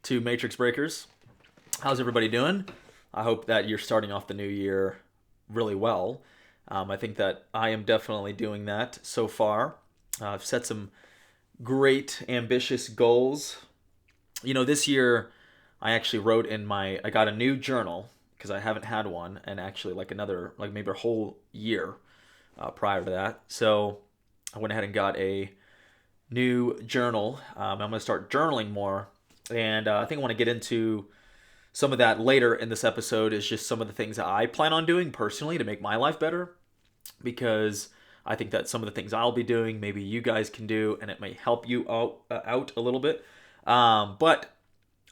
to Matrix Breakers. How's everybody doing? I hope that you're starting off the new year really well. I think that I am definitely doing that so far. I've set some great, ambitious goals. This year I actually wrote I got a new journal because I haven't had one, and actually like maybe a whole year prior to that. So I went ahead and got a new journal. I'm going to start journaling more, and I think I want to get into some of that later in this episode. Is just some of the things that I plan on doing personally to make my life better, because I think that some of the things I'll be doing, maybe you guys can do, and it may help you out a little bit. But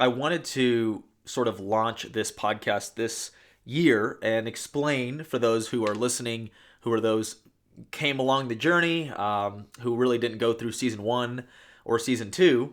I wanted to sort of launch this podcast this year and explain for those who are listening, who are those came along the journey, who really didn't go through season 1 or season 2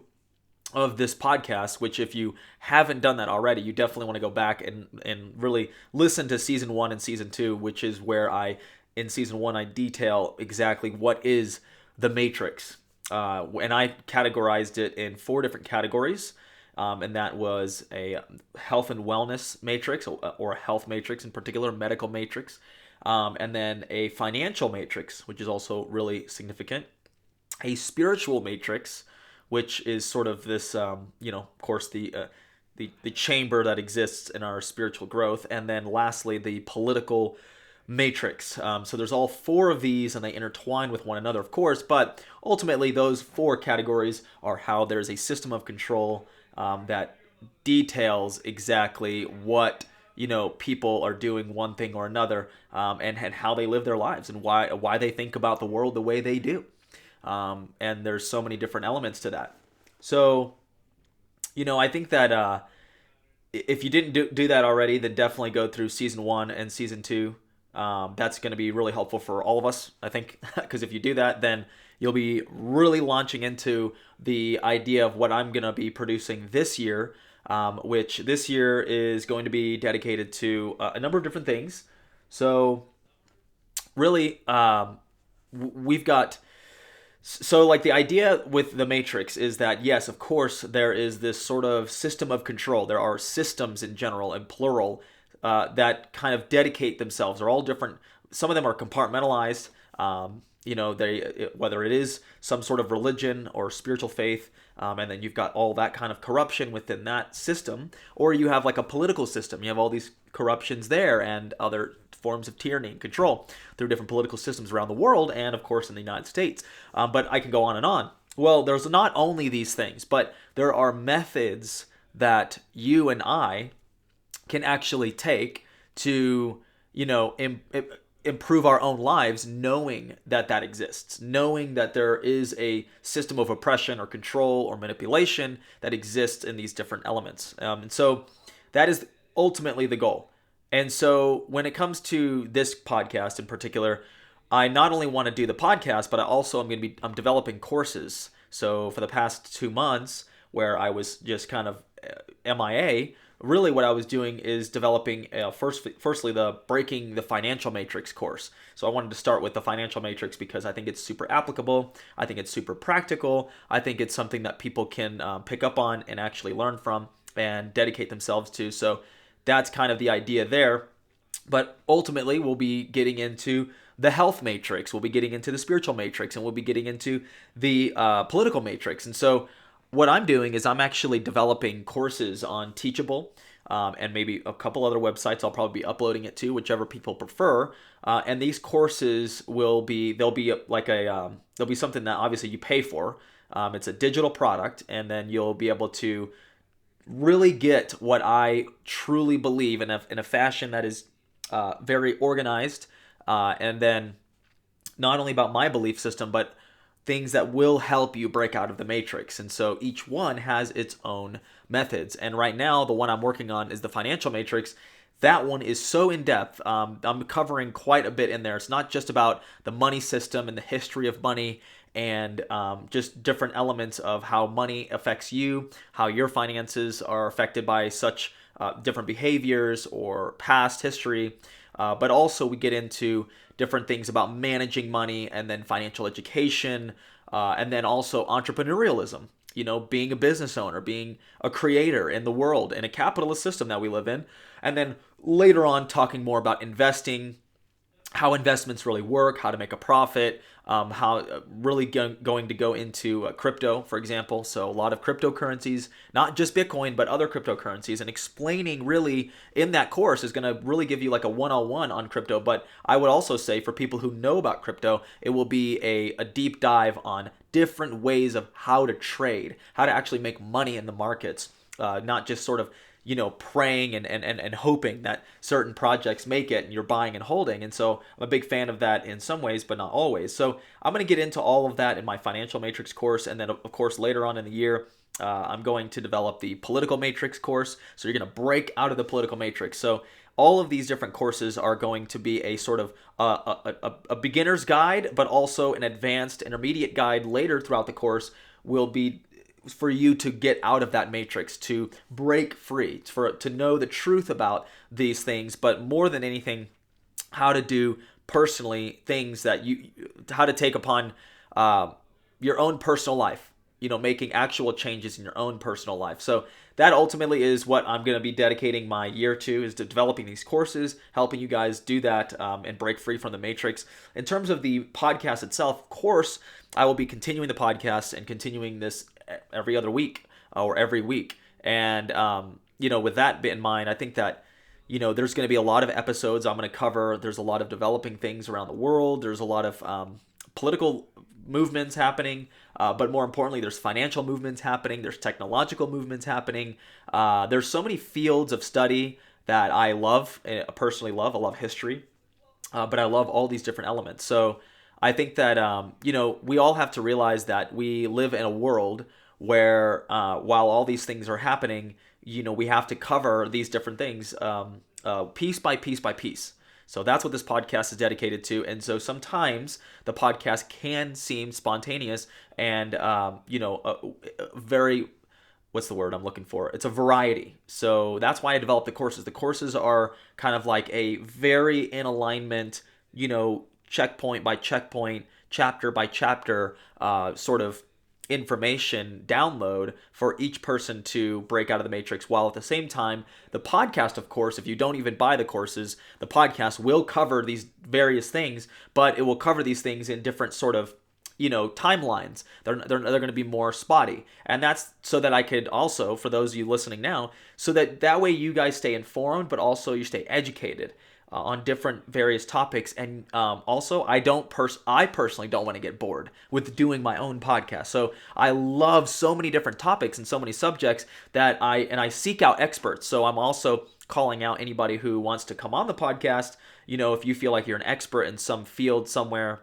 of this podcast, which if you haven't done that already, you definitely want to go back and really listen to season 1 and season 2, which is where in season 1, I detail exactly what is the Matrix. And I categorized it in 4 different categories. And that was a health and wellness matrix, or a health matrix in particular, medical matrix. And then a financial matrix, which is also really significant. A spiritual matrix, which is sort of this, of course, the chamber that exists in our spiritual growth. And then lastly, the political matrix. So there's all 4 of these, and they intertwine with one another, of course. But ultimately, those 4 categories are how there's a system of control that details exactly what people are doing one thing or another, and how they live their lives, and why they think about the world the way they do. And there's so many different elements to that. So, I think that if you didn't do that already, then definitely go through season 1 and season 2. That's going to be really helpful for all of us, I think, because if you do that, then you'll be really launching into the idea of what I'm going to be producing this year, which this year is going to be dedicated to a number of different things. So really, we've got... So, like, the idea with the Matrix is that, yes, of course, there is this sort of system of control. There are systems in general and plural that kind of dedicate themselves. They're all different. Some of them are compartmentalized. Whether it is some sort of religion or spiritual faith, and then you've got all that kind of corruption within that system, or you have like a political system. You have all these corruptions there and other forms of tyranny and control through different political systems around the world, and of course in the United States. But I can go on and on. Well, there's not only these things, but there are methods that you and I can actually take to, improve our own lives, knowing that exists, knowing that there is a system of oppression or control or manipulation that exists in these different elements. And so that is ultimately the goal. And so when it comes to this podcast in particular, I not only want to do the podcast, but I'm developing courses. So for the past 2 months, where I was just kind of MIA, really what I was doing is developing firstly the Breaking the Financial Matrix course. So I wanted to start with the financial matrix because I think it's super applicable. I think it's super practical. I think it's something that people can pick up on and actually learn from and dedicate themselves to. So that's kind of the idea there. But ultimately, we'll be getting into the health matrix. We'll be getting into the spiritual matrix, and we'll be getting into the political matrix. And so what I'm doing is I'm actually developing courses on Teachable, and maybe a couple other websites I'll probably be uploading it to, whichever people prefer. And these courses they'll be something that obviously you pay for. It's a digital product, and then you'll be able to really get what I truly believe in a fashion that is very organized, and then not only about my belief system, but things that will help you break out of the matrix. And so each one has its own methods. And right now, the one I'm working on is the financial matrix. That one is so in depth. I'm covering quite a bit in there. It's not just about the money system and the history of money and just different elements of how money affects you, how your finances are affected by such different behaviors or past history. But also we get into different things about managing money, and then financial education, and then also entrepreneurialism. being a business owner, being a creator in the world, in a capitalist system that we live in. And then later on, talking more about investing, how investments really work, how to make a profit, how really going to go into crypto, for example. So a lot of cryptocurrencies, not just Bitcoin, but other cryptocurrencies, and explaining really in that course is going to really give you like a 101 on crypto. But I would also say for people who know about crypto, it will be a deep dive on different ways of how to trade, how to actually make money in the markets, not just sort of praying and hoping that certain projects make it and you're buying and holding. And so I'm a big fan of that in some ways, but not always. So I'm going to get into all of that in my financial matrix course. And then, of course, later on in the year, I'm going to develop the political matrix course. So you're going to break out of the political matrix. So all of these different courses are going to be a sort of a beginner's guide, but also an advanced intermediate guide later throughout the course will be for you to get out of that matrix, to break free, to know the truth about these things, but more than anything, how to do personally things that how to take upon your own personal life, making actual changes in your own personal life. So that ultimately is what I'm going to be dedicating my year to, is to developing these courses, helping you guys do that and break free from the matrix. In terms of the podcast itself, of course, I will be continuing the podcast and continuing this every other week or every week. And, with that in mind, I think that, there's going to be a lot of episodes I'm going to cover. There's a lot of developing things around the world. There's a lot of political movements happening, but more importantly, there's financial movements happening. There's technological movements happening. There's so many fields of study that I love, personally love. I love history, but I love all these different elements. So I think that, we all have to realize that we live in a world where while all these things are happening, we have to cover these different things piece by piece by piece. So that's what this podcast is dedicated to. And so sometimes the podcast can seem spontaneous and, very, what's the word I'm looking for? It's a variety. So that's why I developed the courses. The courses are kind of like a very in alignment, checkpoint by checkpoint, chapter by chapter, sort of information download for each person to break out of the matrix, while at the same time the podcast, of course, if you don't even buy the courses, the podcast will cover these various things, but it will cover these things in different sort of timelines. They're going to be more spotty, and that's so that I could also, for those of you listening now, so that way you guys stay informed, but also you stay educated on different various topics. And also, I personally don't want to get bored with doing my own podcast. So I love so many different topics and so many subjects that I seek out experts. So I'm also calling out anybody who wants to come on the podcast. If you feel like you're an expert in some field somewhere,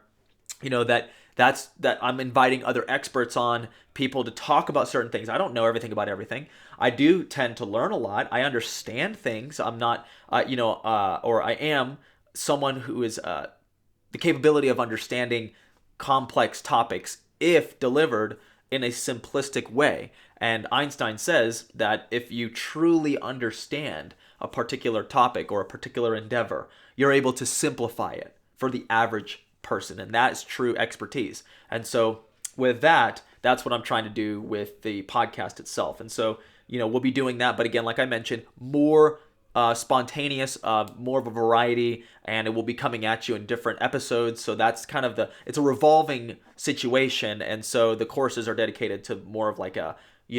that I'm inviting other experts on, people to talk about certain things. I don't know everything about everything. I do tend to learn a lot. I understand things. I'm not, or I am someone who is the capability of understanding complex topics if delivered in a simplistic way. And Einstein says that if you truly understand a particular topic or a particular endeavor, you're able to simplify it for the average person, and that is true expertise. And so with that's what I'm trying to do with the podcast itself. And so we'll be doing that, but again, like I mentioned, more spontaneous, more of a variety, and it will be coming at you in different episodes. So that's kind of it's a revolving situation, and so the courses are dedicated to more of like a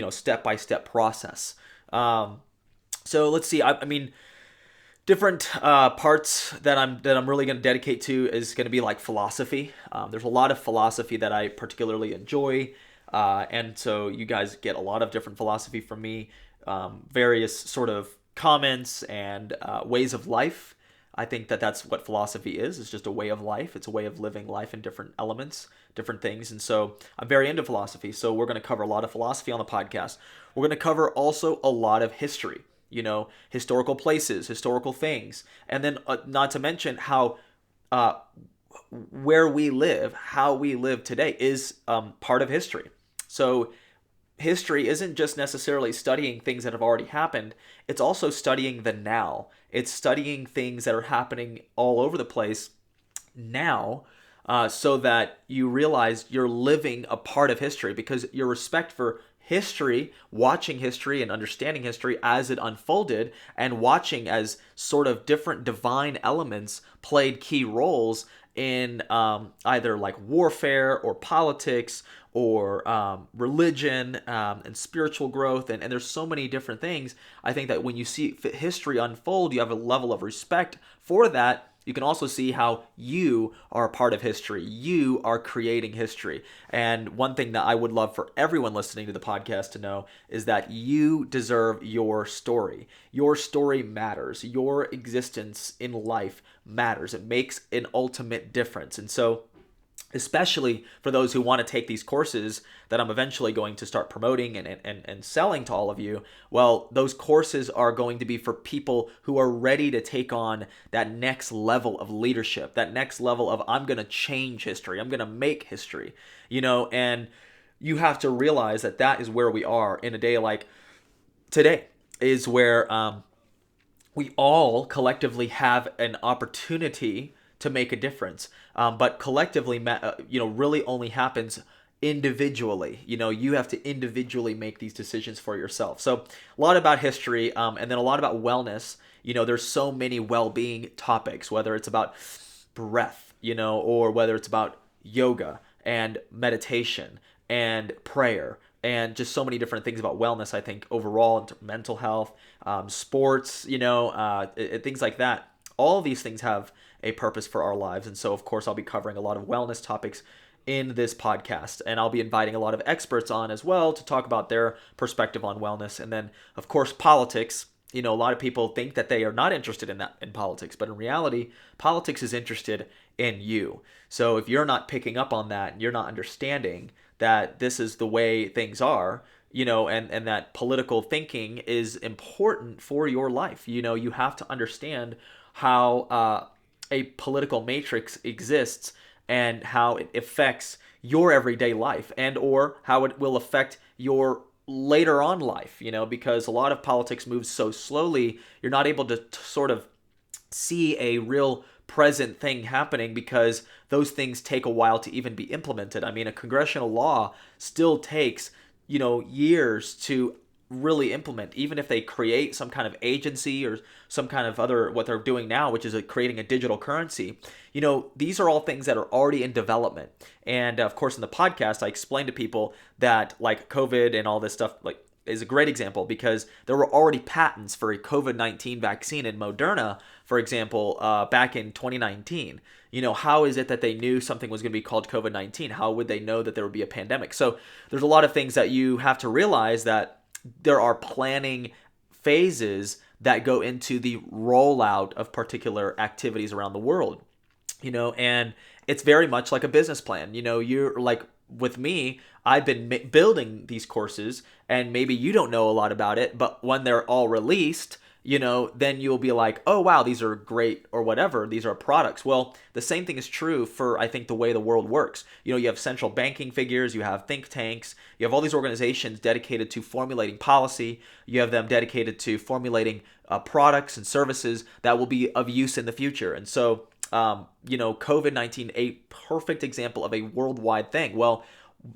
step-by-step process. So let's see, I mean, different parts that I'm really going to dedicate to is going to be like philosophy. There's a lot of philosophy that I particularly enjoy, and so you guys get a lot of different philosophy from me, various sort of comments and ways of life. I think that that's what philosophy is. It's just a way of life. It's a way of living life in different elements, different things. And so I'm very into philosophy. So we're going to cover a lot of philosophy on the podcast. We're going to cover also a lot of history. Historical places, historical things, and then not to mention how where we live, how we live today is part of history. So history isn't just necessarily studying things that have already happened. It's also studying the now. It's studying things that are happening all over the place now, so that you realize you're living a part of history, because your respect for history, watching history and understanding history as it unfolded, and watching as sort of different divine elements played key roles in either like warfare or politics or religion and spiritual growth. And there's so many different things. I think that when you see history unfold, you have a level of respect for that. You can also see how you are a part of history. You are creating history. And one thing that I would love for everyone listening to the podcast to know is that you deserve your story. Your story matters. Your existence in life matters. It makes an ultimate difference. And so, especially for those who want to take these courses that I'm eventually going to start promoting and selling to all of you, well, those courses are going to be for people who are ready to take on that next level of leadership, that next level of I'm going to change history, I'm going to make history, and you have to realize that that is where we are in a day like today, is where we all collectively have an opportunity to make a difference. But collectively, really only happens individually. You have to individually make these decisions for yourself. So a lot about history, and then a lot about wellness. There's so many well-being topics, whether it's about breath, or whether it's about yoga and meditation and prayer and just so many different things about wellness. I think overall, mental health, sports, things like that. All of these things have a purpose for our lives. And so, of course, I'll be covering a lot of wellness topics in this podcast. And I'll be inviting a lot of experts on as well to talk about their perspective on wellness. And then, of course, politics. A lot of people think that they are not interested in politics, but in reality, politics is interested in you. So if you're not picking up on that, and you're not understanding that this is the way things are, and that political thinking is important for your life. You have to understand how a political matrix exists and how it affects your everyday life, and or how it will affect your later on life, because a lot of politics moves so slowly, you're not able to sort of see a real present thing happening because those things take a while to even be implemented. I mean, a congressional law still takes, years to really implement, even if they create some kind of agency or some kind of other, what they're doing now, which is creating a digital currency. These are all things that are already in development. And of course, in the podcast, I explain to people that like COVID and all this stuff, like, is a great example because there were already patents for a COVID-19 vaccine in Moderna, for example, back in 2019. How is it that they knew something was going to be called COVID-19? How would they know that there would be a pandemic? So there's a lot of things that you have to realize, that there are planning phases that go into the rollout of particular activities around the world, and it's very much like a business plan. You're like, with me, I've been building these courses, and maybe you don't know a lot about it, but when they're all released, then you'll be like, oh, wow, these are great, or whatever. These are products. Well, the same thing is true for, I think, the way the world works. You have central banking figures, you have think tanks, you have all these organizations dedicated to formulating policy. You have them dedicated to formulating products and services that will be of use in the future. And so, COVID-19, a perfect example of a worldwide thing. Well,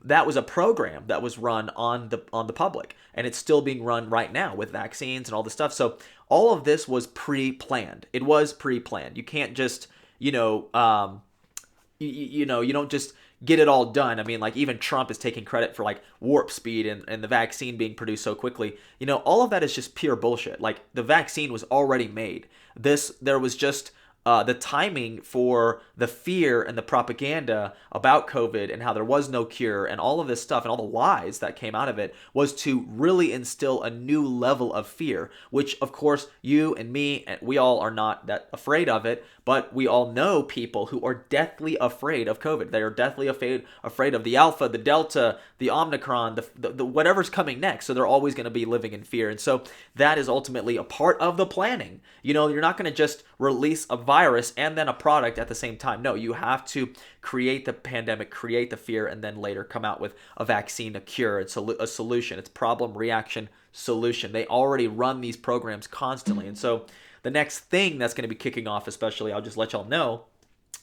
that was a program that was run on the public, and it's still being run right now with vaccines and all this stuff. So all of this was pre-planned. It was pre-planned. You can't just, you don't just get it all done. I mean, like, even Trump is taking credit for like warp speed and the vaccine being produced so quickly. All of that is just pure bullshit. Like, the vaccine was already made. There was just the timing for the fear and the propaganda about COVID and how there was no cure and all of this stuff and all the lies that came out of it was to really instill a new level of fear, which, of course, you and me, and we all are not that afraid of it, but we all know people who are deathly afraid of COVID. They are deathly afraid of the Alpha, the Delta, the Omicron, the whatever's coming next. So they're always going to be living in fear. And so that is ultimately a part of the planning. You're not going to just release a virus and then a product at the same time. No, you have to create the pandemic, create the fear, and then later come out with a vaccine, a cure, it's a solution. It's problem, reaction, solution. They already run these programs constantly. And so the next thing that's going to be kicking off, especially, I'll just let y'all know,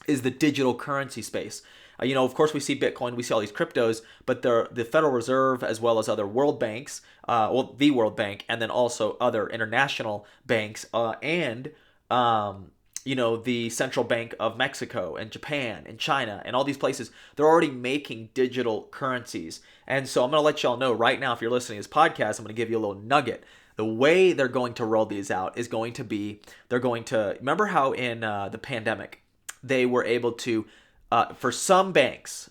is the digital currency space. Of course, we see Bitcoin, we see all these cryptos, but the Federal Reserve, as well as other world banks, the World Bank, and then also other international banks, and the Central Bank of Mexico and Japan and China and all these places, they're already making digital currencies. And so I'm going to let y'all know right now, if you're listening to this podcast, I'm going to give you a little nugget. The way they're going to roll these out is going to be, they're going to, remember how in the pandemic, they were able to, for some banks,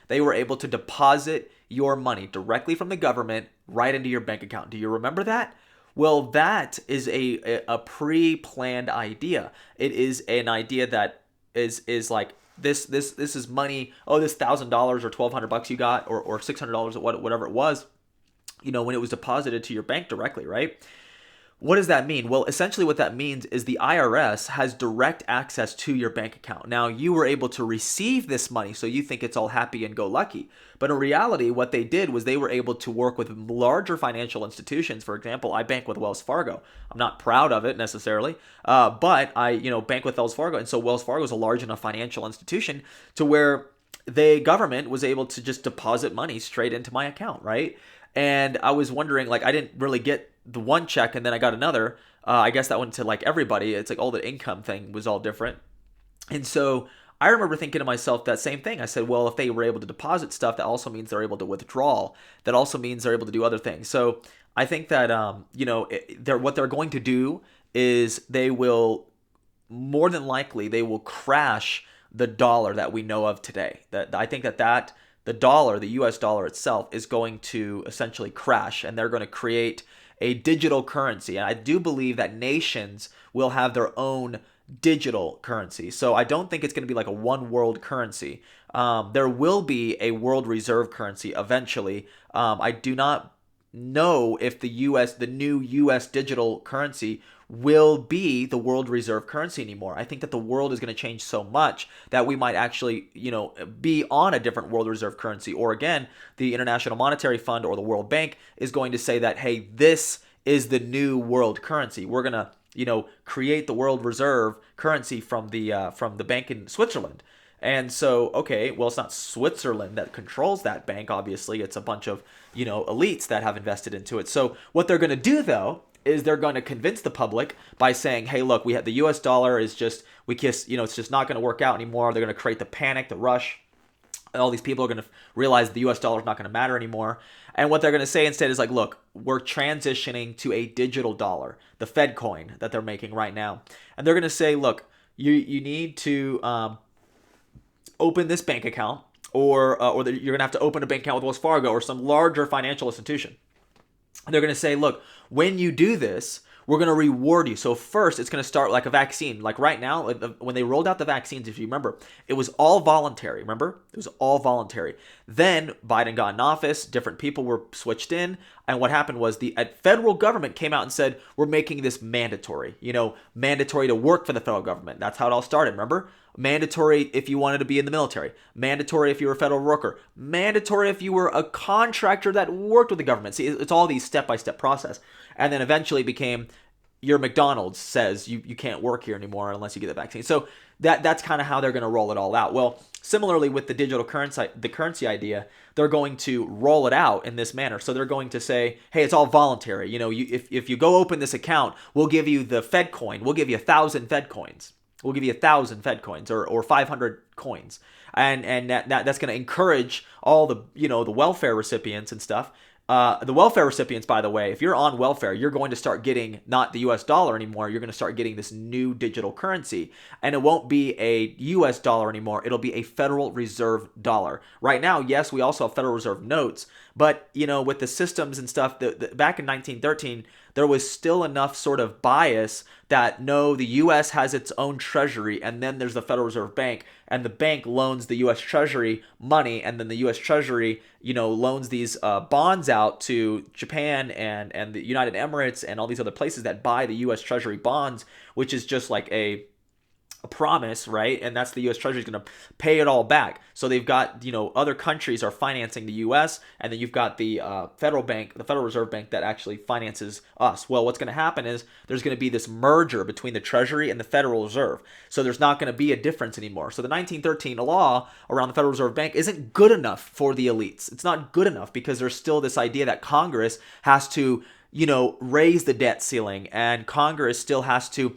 they were able to deposit your money directly from the government right into your bank account. Do you remember that? Well, that is a pre-planned idea. It is an idea that is like this is money. Oh, this $1,000 or $1,200 you got, or $600 or whatever it was. When it was deposited to your bank directly, right? What does that mean? Well, essentially what that means is the IRS has direct access to your bank account. Now, you were able to receive this money, so you think it's all happy and go lucky. But in reality, what they did was they were able to work with larger financial institutions. For example, I bank with Wells Fargo. I'm not proud of it necessarily, but I bank with Wells Fargo. And so Wells Fargo is a large enough financial institution to where the government was able to just deposit money straight into my account, right? And I was wondering, like, I didn't really get the one check and then I got another. I guess that went to like everybody. It's like all the income thing was all different. And so I remember thinking to myself that same thing. I said, well, if they were able to deposit stuff, that also means they're able to withdraw. That also means they're able to do other things. So I think that, what they're going to do is they will, more than likely, they will crash the dollar that we know of today. I think that the dollar, the US dollar itself, is going to essentially crash, and they're going to create a digital currency. And I do believe that nations will have their own digital currency. So I don't think it's going to be like a one world currency. There will be a world reserve currency eventually. I do not know if the new US digital currency will be the world reserve currency anymore. I think that the world is going to change so much that we might actually, be on a different world reserve currency. Or again, the International Monetary Fund or the World Bank is going to say that, hey, this is the new world currency. We're going to, create the world reserve currency from the bank in Switzerland. And so, okay, well, it's not Switzerland that controls that bank, obviously. It's a bunch of, elites that have invested into it. So what they're going to do, though, is they're going to convince the public by saying, hey, look, we have the US dollar is just, it's just not going to work out anymore. They're going to create the panic, the rush. All these people are going to realize the US dollar is not going to matter anymore. And what they're going to say instead is like, look, we're transitioning to a digital dollar, the Fed coin that they're making right now. And they're going to say, look, you need to open this bank account, or you're going to have to open a bank account with Wells Fargo or some larger financial institution. And they're going to say, look, when you do this, we're going to reward you. So first, it's going to start like a vaccine. Like right now, when they rolled out the vaccines, if you remember, it was all voluntary. Remember? It was all voluntary. Then Biden got in office. Different people were switched in. And what happened was the federal government came out and said, we're making this mandatory. Mandatory to work for the federal government. That's how it all started. Remember? Mandatory if you wanted to be in the military. Mandatory if you were a federal worker. Mandatory if you were a contractor that worked with the government. See, it's all these step-by-step process. And then eventually became, your McDonald's says you can't work here anymore unless you get the vaccine. So that's kind of how they're going to roll it all out. Well, similarly with the digital currency idea, they're going to roll it out in this manner. So they're going to say, hey, it's all voluntary. If you go open this account, we'll give you the Fed coin. We'll give you 1,000 Fed coins. We'll give you 1,000 Fed coins or 500 coins. And that's going to encourage all the, the welfare recipients and stuff. The welfare recipients, by the way, if you're on welfare, you're going to start getting not the US dollar anymore. You're going to start getting this new digital currency. And it won't be a US dollar anymore. It'll be a Federal Reserve dollar. Right now, yes, we also have Federal Reserve notes. But, with the systems and stuff, back in 1913, there was still enough sort of bias that no, the U.S. has its own treasury, and then there's the Federal Reserve Bank, and the bank loans the U.S. Treasury money, and then the U.S. Treasury, loans these bonds out to Japan and the United Emirates and all these other places that buy the U.S. Treasury bonds, which is just like a a promise, right? And that's the U.S. Treasury is going to pay it all back. So they've got, other countries are financing the U.S. and then you've got the federal bank, the Federal Reserve Bank that actually finances us. Well, what's going to happen is there's going to be this merger between the Treasury and the Federal Reserve. So there's not going to be a difference anymore. So the 1913 law around the Federal Reserve Bank isn't good enough for the elites. It's not good enough because there's still this idea that Congress has to raise the debt ceiling, and Congress still has to,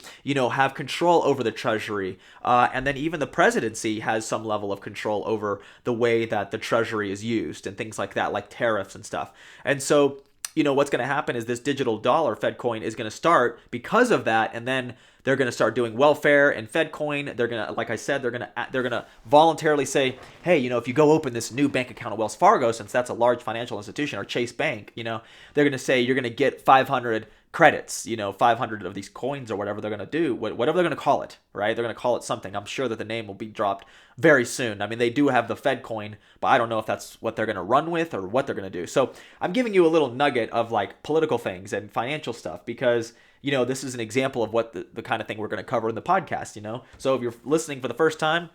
have control over the Treasury. And then even the presidency has some level of control over the way that the Treasury is used and things like that, like tariffs and stuff. And so, what's going to happen is this digital dollar, Fed coin, is going to start because of that. And then they're going to start doing welfare and Fed coin. They're going to, like I said, they're going to voluntarily say, hey, if you go open this new bank account at Wells Fargo, since that's a large financial institution, or Chase Bank, they're going to say you're going to get 500 credits, 500 of these coins or whatever they're going to do, whatever they're going to call it, right? They're going to call it something. I'm sure that the name will be dropped very soon. I mean, they do have the Fed coin, but I don't know if that's what they're going to run with or what they're going to do. So I'm giving you a little nugget of like political things and financial stuff because this is an example of what the kind of thing we're going to cover in the podcast, So if you're listening for the first time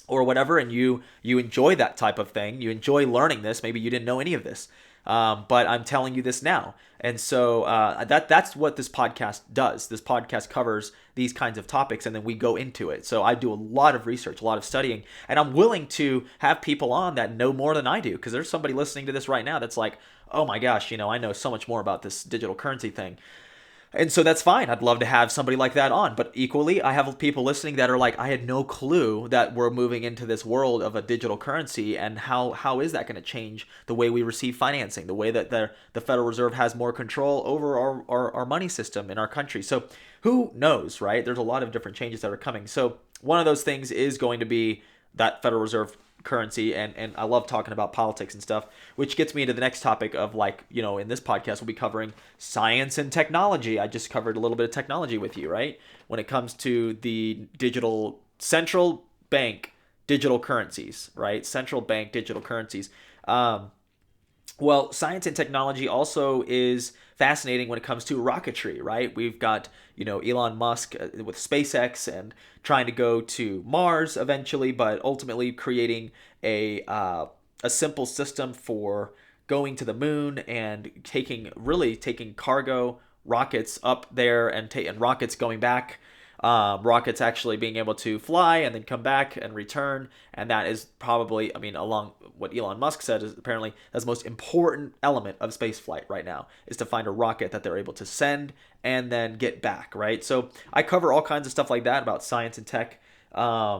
or whatever, and you enjoy that type of thing, you enjoy learning this, maybe you didn't know any of this, but I'm telling you this now. And so that's what this podcast does. This podcast covers these kinds of topics, and then we go into it. So I do a lot of research, a lot of studying, and I'm willing to have people on that know more than I do, because there's somebody listening to this right now that's like, oh my gosh, I know so much more about this digital currency thing. And so that's fine. I'd love to have somebody like that on. But equally, I have people listening that are like, I had no clue that we're moving into this world of a digital currency, and how is that going to change the way we receive financing, the way that the Federal Reserve has more control over our money system in our country. So who knows, right? There's a lot of different changes that are coming. So one of those things is going to be that Federal Reserve currency, and I love talking about politics and stuff, which gets me into the next topic of in this podcast we'll be covering science and technology. I just covered a little bit of technology with you, right? When it comes to the digital central bank digital currencies, right? Central bank digital currencies. Well, science and technology also is fascinating when it comes to rocketry, right? We've got, Elon Musk with SpaceX and trying to go to Mars eventually, but ultimately creating a simple system for going to the moon and taking cargo rockets up there and rockets going back. Rockets actually being able to fly and then come back and return. And that is probably, along what Elon Musk said, is apparently that's the most important element of space flight right now, is to find a rocket that they're able to send and then get back, right? So I cover all kinds of stuff like that about science and tech. I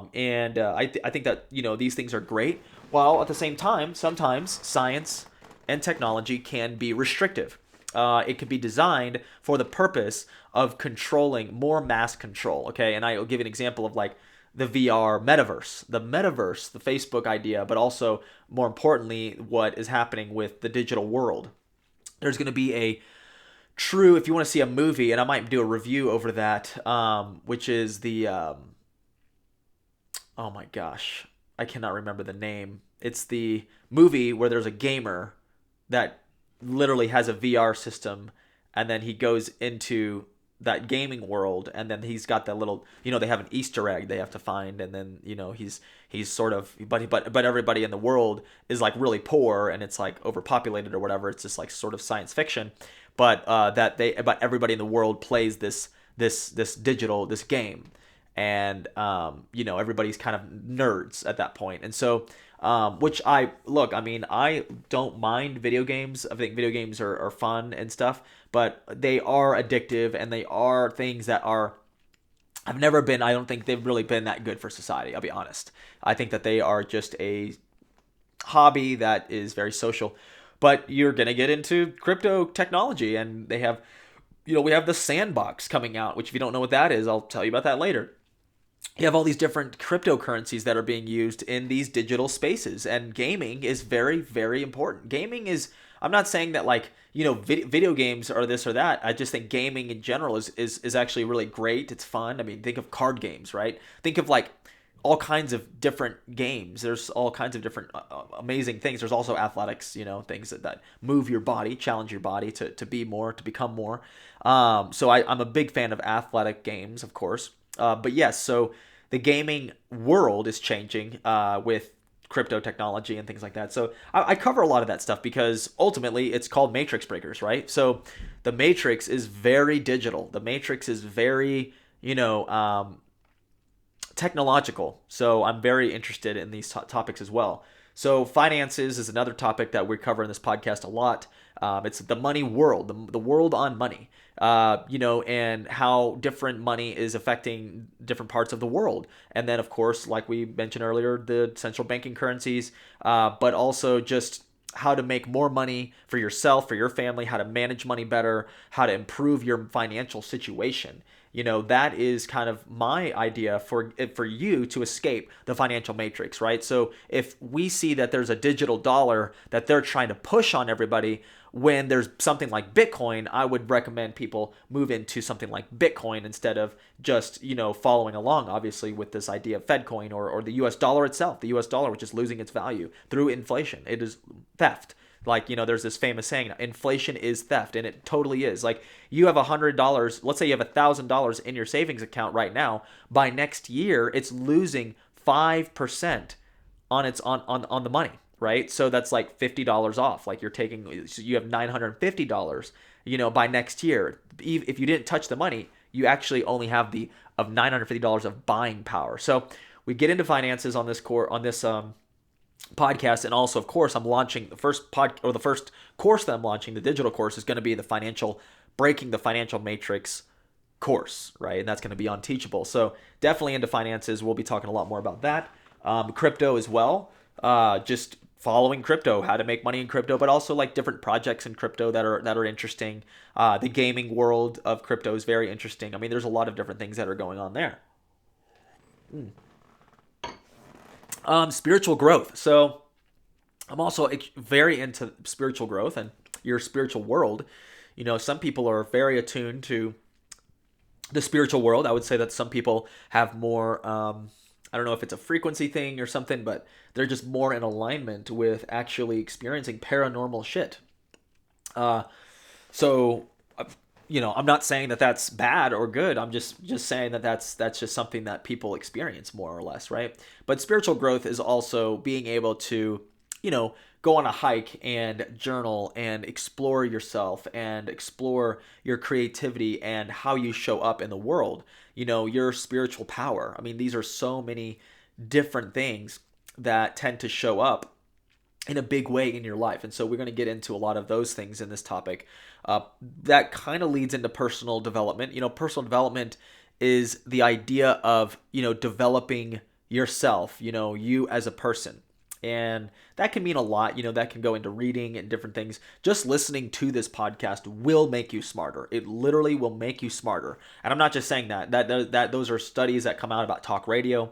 think that, these things are great, while at the same time, sometimes science and technology can be restrictive. It could be designed for the purpose of controlling more mass control, okay? And I'll give you an example of like the VR metaverse, the Facebook idea, but also more importantly, what is happening with the digital world. There's going to be a true, if you want to see a movie, and I might do a review over that, which is the, oh my gosh, I cannot remember the name. It's the movie where there's a gamer that literally has a VR system, and then he goes into that gaming world, and then he's got that little, they have an Easter egg they have to find, and then he's sort of, but everybody in the world is like really poor, and it's like overpopulated or whatever. It's just like sort of science fiction, but everybody in the world plays this game, and everybody's kind of nerds at that point. And so I don't mind video games. I think video games are fun and stuff, but they are addictive, and they are things that I don't think they've really been that good for society. I'll be honest. I think that they are just a hobby that is very social, but you're going to get into crypto technology, and they have, we have the sandbox coming out, which if you don't know what that is, I'll tell you about that later. You have all these different cryptocurrencies that are being used in these digital spaces, and gaming is very, very important. Gaming is, I'm not saying that video games are this or that. I just think gaming in general is actually really great. It's fun. Think of card games, right? Think of all kinds of different games. There's all kinds of different amazing things. There's also athletics, things that move your body, challenge your body to be more, to become more. So I'm a big fan of athletic games, of course. But yes, so the gaming world is changing with crypto technology and things like that. So I cover a lot of that stuff because ultimately it's called matrix breakers, right? So the matrix is very digital. The matrix is very, technological. So I'm very interested in these topics as well. So finances is another topic that we cover in this podcast a lot. It's the money world, the world on money, and how different money is affecting different parts of the world. And then, of course, like we mentioned earlier, the central banking currencies, but also just how to make more money for yourself, for your family, how to manage money better, how to improve your financial situation. That is kind of my idea for you to escape the financial matrix, right? So if we see that there's a digital dollar that they're trying to push on everybody, when there's something like Bitcoin, I would recommend people move into something like Bitcoin instead of just, following along, obviously, with this idea of Fedcoin or the US dollar itself, the US dollar, which is losing its value through inflation. It is theft. Like, there's this famous saying, inflation is theft, and it totally is. Like, you have $100, let's say you have $1,000 in your savings account right now. By next year, it's losing 5% on the money, right? So that's like $50 off. Like, you have $950, by next year. If you didn't touch the money, you actually only have of $950 of buying power. So we get into finances on this podcast, and also, of course, I'm launching the first course that I'm launching. The digital course is going to be the breaking the financial matrix course, right? And that's going to be on Teachable. So definitely into finances. We'll be talking a lot more about that. Crypto as well. Just following crypto, how to make money in crypto, but also like different projects in crypto that are interesting. The gaming world of crypto is very interesting. I mean, there's a lot of different things that are going on there. Spiritual growth. So I'm also very into spiritual growth and your spiritual world. Some people are very attuned to the spiritual world. I would say that some people have more, I don't know if it's a frequency thing or something, but they're just more in alignment with actually experiencing paranormal shit. So I'm not saying that that's bad or good. I'm just saying that that's just something that people experience more or less, right? But spiritual growth is also being able to, go on a hike and journal and explore yourself and explore your creativity and how you show up in the world. Your spiritual power. I mean, these are so many different things that tend to show up in a big way in your life. And so we're going to get into a lot of those things in this topic. That kind of leads into personal development. Personal development is the idea of, developing yourself, you as a person. And that can mean a lot. That can go into reading and different things. Just listening to this podcast will make you smarter. It literally will make you smarter. And I'm not just saying that those are studies that come out about talk radio.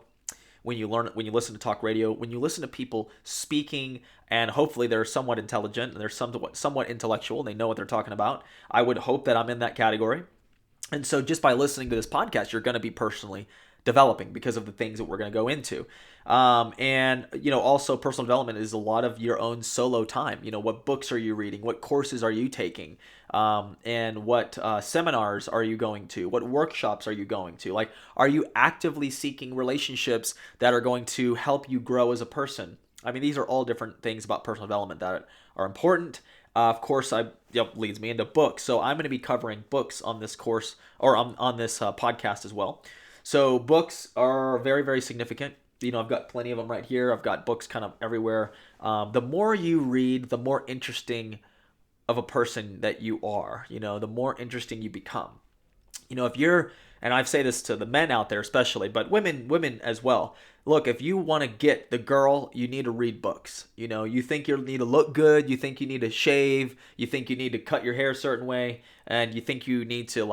When you listen to talk radio, when you listen to people speaking, and hopefully they're somewhat intelligent and they're somewhat intellectual, they know what they're talking about. I would hope that I'm in that category. And so just by listening to this podcast, you're going to be personally developing because of the things that we're going to go into. And also personal development is a lot of your own solo time. What books are you reading? What courses are you taking? And what seminars are you going to? What workshops are you going to? Like, are you actively seeking relationships that are going to help you grow as a person? I mean, these are all different things about personal development that are important. Of course, leads me into books. So I'm going to be covering books on this course or on this podcast as well. So books are very, very significant. I've got plenty of them right here. I've got books kind of everywhere. The more you read, the more interesting of a person that you are. The more interesting you become. If you're, and I say this to the men out there especially, but women as well. Look, if you want to get the girl, you need to read books. You think you need to look good. You think you need to shave. You think you need to cut your hair a certain way. And you think you need to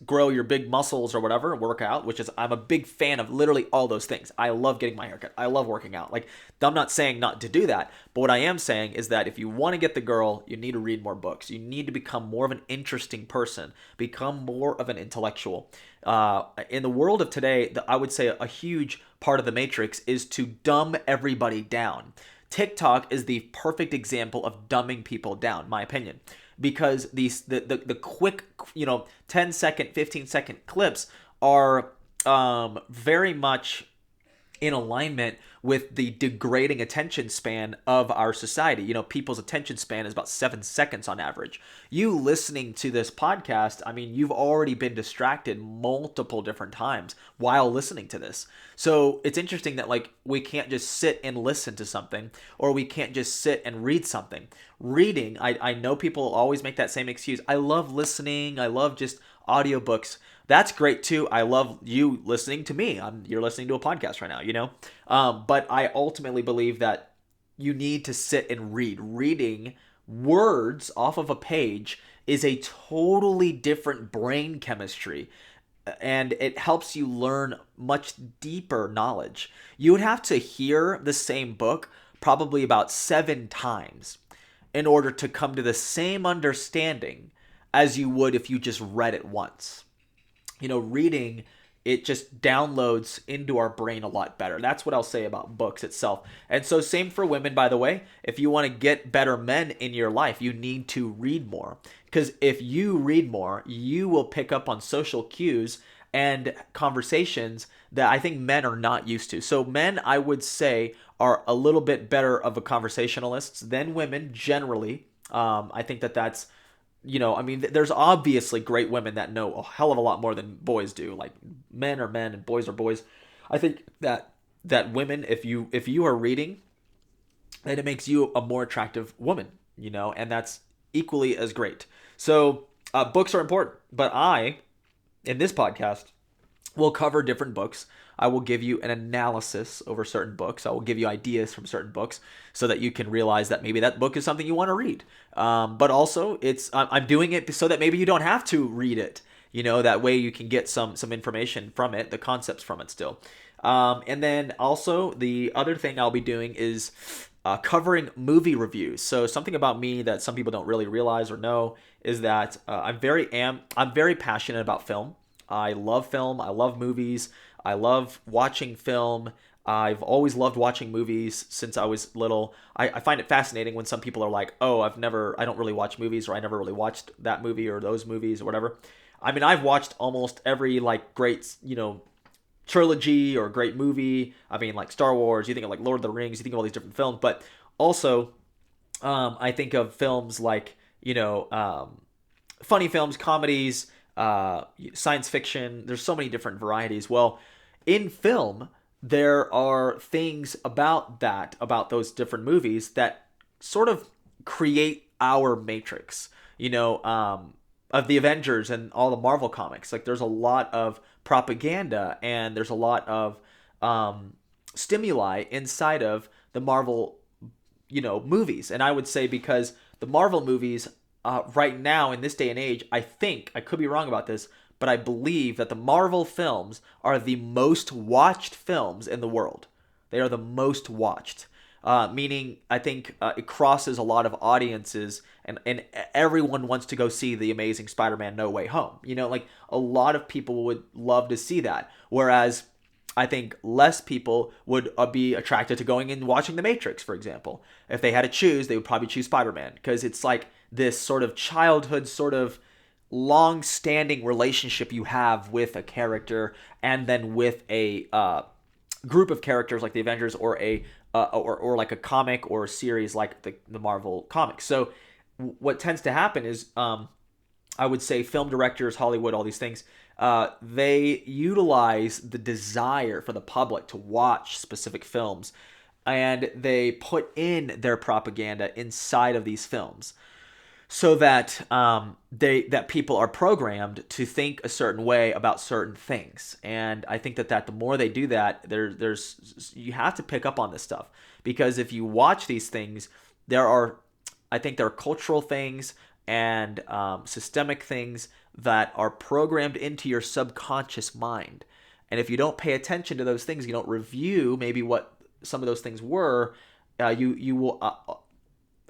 grow your big muscles or whatever, work out, which is, I'm a big fan of literally all those things. I love getting my haircut. I love working out. Like, I'm not saying not to do that, but what I am saying is that if you want to get the girl, you need to read more books. You need to become more of an interesting person, become more of an intellectual. In the world of today, I would say a huge part of the matrix is to dumb everybody down. TikTok is the perfect example of dumbing people down, my opinion. Because the quick 10-second, 15-second clips are very much in alignment with the degrading attention span of our society. You know, people's attention span is about 7 seconds on average. You listening to this podcast, I mean, you've already been distracted multiple different times while listening to this. So it's interesting that, like, we can't just sit and listen to something, or we can't just sit and read something. Reading, I know people always make that same excuse. I love listening. I love just audiobooks. That's great too. I love you listening to me. You're listening to a podcast right now, you know? But I ultimately believe that you need to sit and read. Reading words off of a page is a totally different brain chemistry, and it helps you learn much deeper knowledge. You would have to hear the same book probably about 7 times in order to come to the same understanding as you would if you just read it once. You know, reading, it just downloads into our brain a lot better. That's what I'll say about books itself. And so same for women, by the way. If you want to get better men in your life, you need to read more. Because if you read more, you will pick up on social cues and conversations that I think men are not used to. So men, I would say, are a little bit better of a conversationalists than women generally. I think that that's, you know, I mean, there's obviously great women that know a hell of a lot more than boys do. Like, men are men and boys are boys. I think that women, if you are reading, then it makes you a more attractive woman, you know, and that's equally as great. So books are important, but in this podcast, will cover different books. I will give you an analysis over certain books. I will give you ideas from certain books so that you can realize that maybe that book is something you want to read. But also, I'm doing it so that maybe you don't have to read it. You know, that way you can get some information from it, the concepts from it still. And then also the other thing I'll be doing is covering movie reviews. So something about me that some people don't really realize or know is that I'm very passionate about film. I love film. I love movies. I love watching film. I've always loved watching movies since I was little. I find it fascinating when some people are like, oh, I don't really watch movies, or I never really watched that movie or those movies or whatever. I mean, I've watched almost every, like, great, you know, trilogy or great movie. I mean, like Star Wars, you think of like Lord of the Rings, you think of all these different films, but also I think of films like, you know, funny films, comedies, science fiction. There's so many different varieties. Well, in film, there are things about those different movies that sort of create our matrix, you know, of the Avengers and all the Marvel comics. Like, there's a lot of propaganda and there's a lot of stimuli inside of the Marvel, you know, movies. And I would say because the Marvel movies right now in this day and age, I think, I could be wrong about this, but I believe that the Marvel films are the most watched films in the world. They are the most watched. Meaning, I think it crosses a lot of audiences, and everyone wants to go see The Amazing Spider-Man No Way Home. You know, like, a lot of people would love to see that. Whereas I think less people would be attracted to going and watching The Matrix, for example. If they had to choose, they would probably choose Spider-Man, because it's like this sort of childhood, sort of long-standing relationship you have with a character, and then with a group of characters like the Avengers, or or like a comic or a series like the Marvel comics. So what tends to happen is, I would say, film directors, Hollywood, all these things, they utilize the desire for the public to watch specific films, and they put in their propaganda inside of these films, so that that people are programmed to think a certain way about certain things. And I think that the more they do that, there's you have to pick up on this stuff, because if you watch these things, I think there are cultural things and systemic things that are programmed into your subconscious mind. And if you don't pay attention to those things, you don't review maybe what some of those things were, you will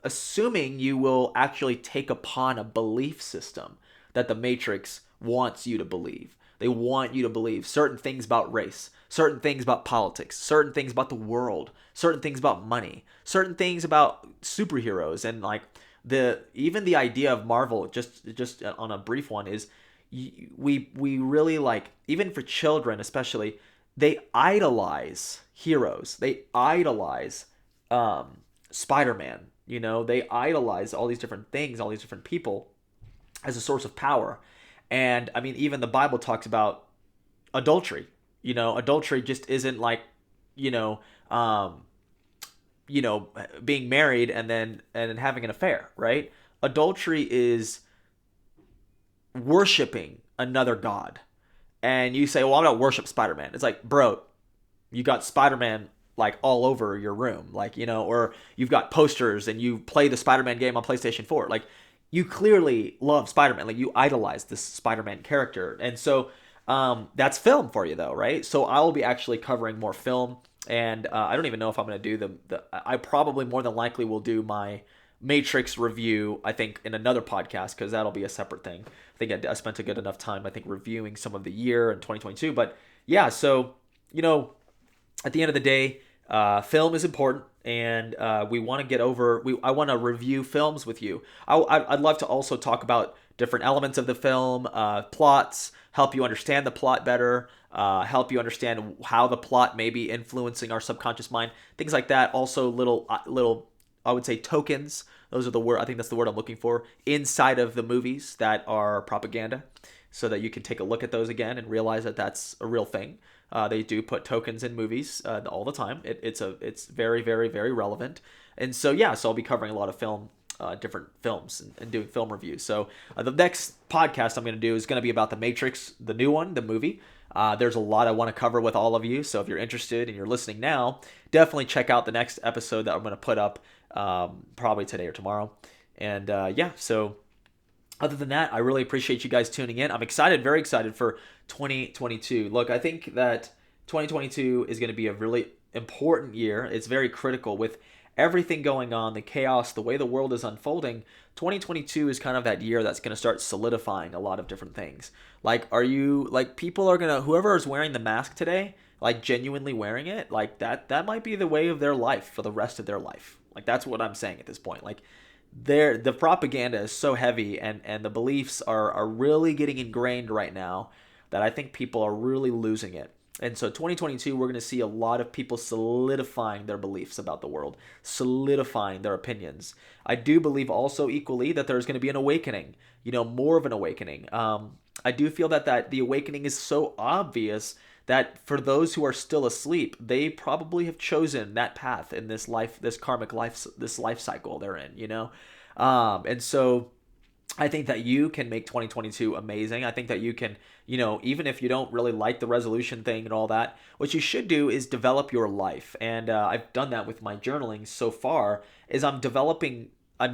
assuming you will actually take upon a belief system that the Matrix wants you to believe. They want you to believe certain things about race, certain things about politics, certain things about the world, certain things about money, certain things about superheroes. And like even the idea of Marvel, just on a brief one, is, we really like, even for children especially, they idolize heroes. They idolize Spider-Man. They idolize all these different things, all these different people as a source of power. And I mean, even the Bible talks about adultery. Adultery just isn't like, you know, um, being married and then having an affair, right? Adultery is worshiping another god. And you say, well, I'm not worship Spider-Man. It's like, bro, you got Spider-Man like all over your room, like, or you've got posters and you play the Spider-Man game on PlayStation 4. Like, you clearly love Spider-Man. Like, you idolize this Spider-Man character. And so that's film for you, though, right? So I will be actually covering more film. And I don't even know if I'm going to do I probably more than likely will do my Matrix review, I think, in another podcast, because that'll be a separate thing. I think I spent a good enough time, I think, reviewing some of the year in 2022. But yeah, so, at the end of the day, film is important, and we want to get over. I want to review films with you. I'd love to also talk about different elements of the film, plots, help you understand the plot better, help you understand how the plot may be influencing our subconscious mind, things like that. Also, little I would say tokens. Those are the word. I think that's the word I'm looking for inside of the movies that are propaganda, so that you can take a look at those again and realize that that's a real thing. They do put tokens in movies all the time. It's very, very, very relevant. And so yeah, so I'll be covering a lot of different films and doing film reviews. So the next podcast I'm going to do is going to be about The Matrix, the new one, the movie. There's a lot I want to cover with all of you. So if you're interested and you're listening now, definitely check out the next episode that I'm going to put up probably today or tomorrow. And yeah, so other than that, I really appreciate you guys tuning in. I'm excited, very excited for 2022. Look, I think that 2022 is going to be a really important year. It's very critical with everything going on, the chaos, the way the world is unfolding. 2022 is kind of that year that's going to start solidifying a lot of different things. Like, people are going to, whoever is wearing the mask today, like genuinely wearing it, like that might be the way of their life for the rest of their life. Like, that's what I'm saying at this point. Like, the propaganda is so heavy, and the beliefs are really getting ingrained right now, that I think people are really losing it. And so 2022, we're going to see a lot of people solidifying their beliefs about the world, solidifying their opinions. I do believe also equally that there's going to be an awakening, more of an awakening. I do feel that the awakening is so obvious that for those who are still asleep, they probably have chosen that path in this life, this karmic life, this life cycle they're in, and so I think that you can make 2022 amazing. I think that you can, even if you don't really like the resolution thing and all that, what you should do is develop your life. And I've done that with my journaling so far, is I'm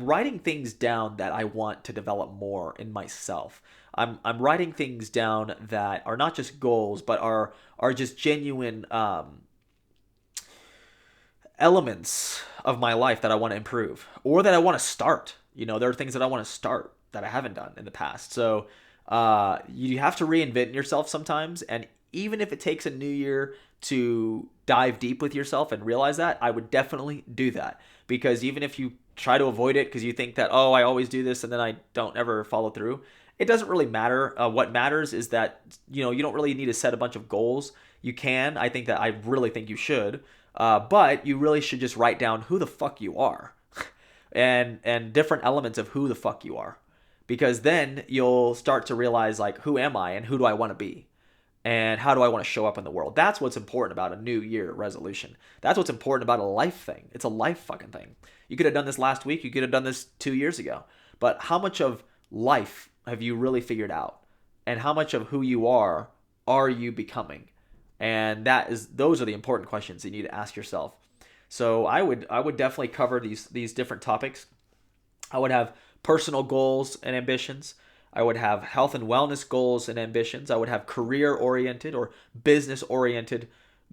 writing things down that I want to develop more in myself. I'm writing things down that are not just goals, but are just genuine elements of my life that I want to improve, or that I want to start. There are things that I want to start that I haven't done in the past. So you have to reinvent yourself sometimes. And even if it takes a new year to dive deep with yourself and realize that, I would definitely do that. Because even if you try to avoid it because you think that, oh, I always do this and then I don't ever follow through, it doesn't really matter. What matters is that, you don't really need to set a bunch of goals. You can. I really think you should. But you really should just write down who the fuck you are and different elements of who the fuck you are. Because then you'll start to realize, like, who am I and who do I want to be? And how do I want to show up in the world? That's what's important about a new year resolution. That's what's important about a life thing. It's a life fucking thing. You could have done this last week. You could have done this 2 years ago. But how much of life have you really figured out? And how much of who you are you becoming? And those are the important questions you need to ask yourself. So I would definitely cover these different topics. I would have personal goals and ambitions. I would have health and wellness goals and ambitions. I would have career-oriented or business-oriented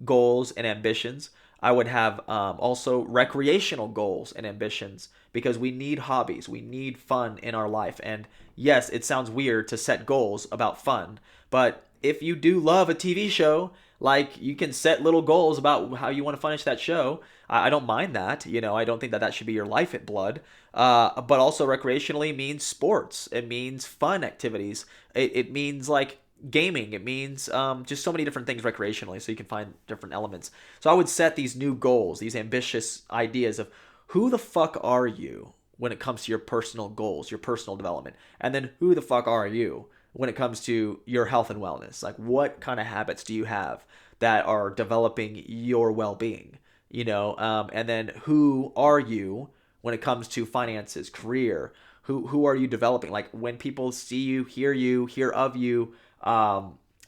goals and ambitions. I would have also recreational goals and ambitions, because we need hobbies. We need fun in our life. And yes, it sounds weird to set goals about fun, but if you do love a TV show, Like, you can set little goals about how you want to finish that show. I don't mind that. I don't think that that should be your life at blood. But also recreationally means sports. It means fun activities. It means like gaming. It means just so many different things recreationally. So you can find different elements. So I would set these new goals, these ambitious ideas of who the fuck are you when it comes to your personal goals, your personal development, and then who the fuck are you when it comes to your health and wellness? Like, what kind of habits do you have that are developing your well-being? And then who are you when it comes to finances, career? Who are you developing? Like, when people see you, hear of you,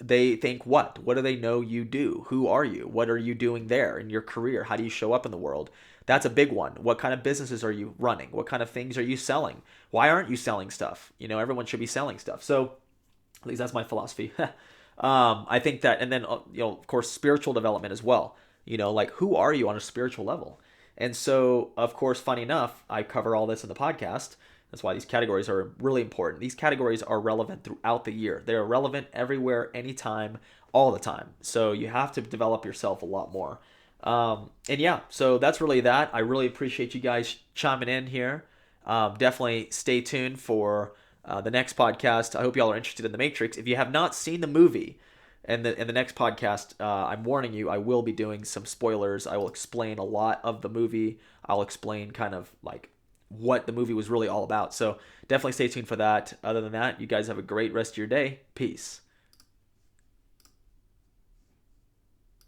they think what? What do they know you do? Who are you? What are you doing there in your career? How do you show up in the world? That's a big one. What kind of businesses are you running? What kind of things are you selling? Why aren't you selling stuff? Everyone should be selling stuff. So at least that's my philosophy. I think that, and then of course, spiritual development as well. Like, who are you on a spiritual level? And so, of course, funny enough, I cover all this in the podcast. That's why these categories are really important. These categories are relevant throughout the year. They're relevant everywhere, anytime, all the time. So you have to develop yourself a lot more. And yeah, so that's really that. I really appreciate you guys chiming in here. Definitely stay tuned for the next podcast. I hope y'all are interested in The Matrix. If you have not seen the movie, in the next podcast, I'm warning you, I will be doing some spoilers. I will explain a lot of the movie. I'll explain kind of like what the movie was really all about. So definitely stay tuned for that. Other than that, you guys have a great rest of your day. Peace.